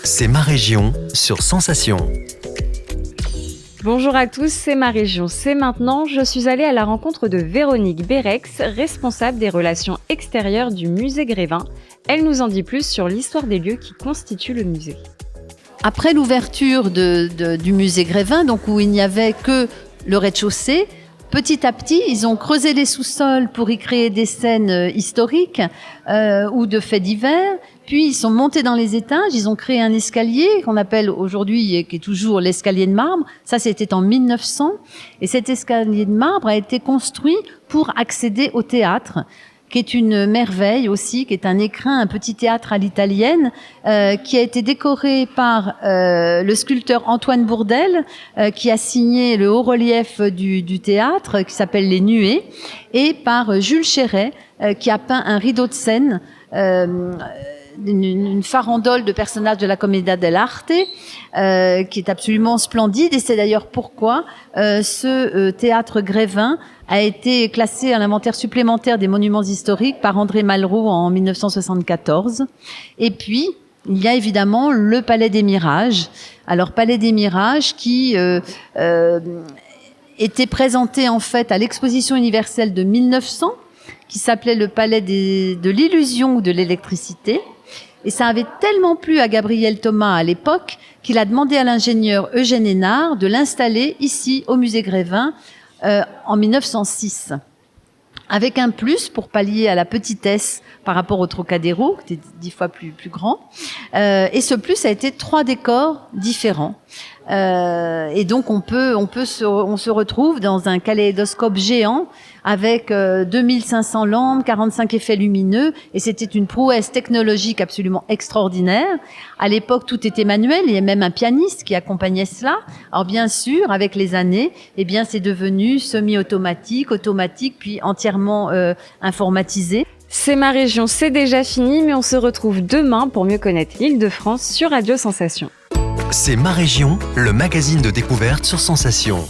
C'est ma région sur Sensation. Bonjour à tous, c'est ma région. C'est maintenant, je suis allée à la rencontre de Véronique Bérex, responsable des relations extérieures du musée Grévin. Elle nous en dit plus sur l'histoire des lieux qui constituent le musée. Après l'ouverture du musée Grévin, donc où il n'y avait que le rez-de-chaussée, petit à petit, ils ont creusé les sous-sols pour y créer des scènes historiques ou de faits divers. Puis, ils sont montés dans les étages, ils ont créé un escalier qu'on appelle aujourd'hui, qui est toujours l'escalier de marbre. Ça, c'était en 1900. Et cet escalier de marbre a été construit pour accéder au théâtre, qui est une merveille aussi, qui est un écrin, un petit théâtre à l'italienne, qui a été décoré par le sculpteur Antoine Bourdelle, qui a signé le haut-relief du théâtre, qui s'appelle Les Nuées, et par Jules Chéret, qui a peint un rideau de scène, une farandole de personnages de la Commedia dell'arte, qui est absolument splendide, et c'est d'ailleurs pourquoi ce théâtre Grévin a été classé à l'inventaire supplémentaire des monuments historiques par André Malraux en 1974. Et puis, il y a évidemment le Palais des Mirages. Alors, Palais des Mirages qui était présenté en fait à l'exposition universelle de 1900, qui s'appelait le Palais de l'illusion ou de l'électricité. Et ça avait tellement plu à Gabriel Thomas à l'époque qu'il a demandé à l'ingénieur Eugène Hénard de l'installer ici au musée Grévin en 1906. Avec un plus pour pallier à la petitesse par rapport au Trocadéro, qui était 10 fois plus grand. Et ce plus a été 3 décors différents. Et donc on se retrouve dans un kaléidoscope géant avec 2500 lampes, 45 effets lumineux, et c'était une prouesse technologique absolument extraordinaire. À l'époque, tout était manuel, il y a même un pianiste qui accompagnait cela. Alors bien sûr, avec les années, eh bien c'est devenu semi-automatique, automatique, puis entièrement informatisé. C'est ma région, c'est déjà fini, mais on se retrouve demain pour mieux connaître l'Île-de-France sur Radio Sensation. C'est ma région, le magazine de découverte sur Sensation.